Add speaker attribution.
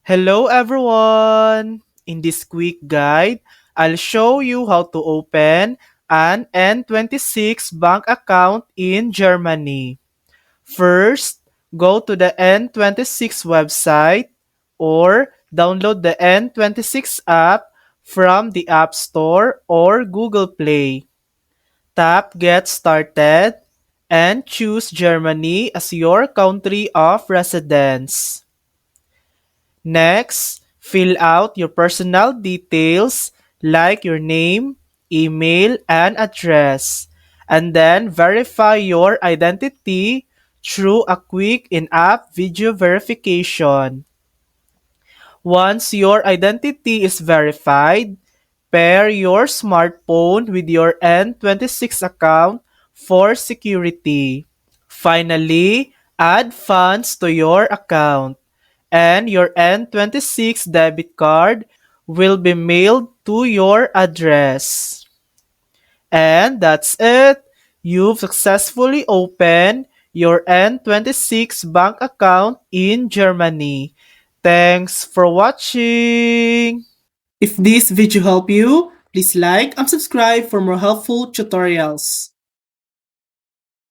Speaker 1: Hello everyone! In this quick guide, I'll show you how to open an N26 bank account in Germany. First, go to the N26 website or download the N26 app from the App Store or Google Play. Tap Get Started and choose Germany as your country of residence. Next, fill out your personal details like your name, email, and address, and then verify your identity through a quick in-app video verification. Once your identity is verified, pair your smartphone with your N26 account for security. Finally, add funds to your account, and your N26 debit card will be mailed to your address. And that's it. You've successfully opened your N26 bank account in Germany. Thanks for watching. If this video helped you, please like and subscribe for more helpful tutorials.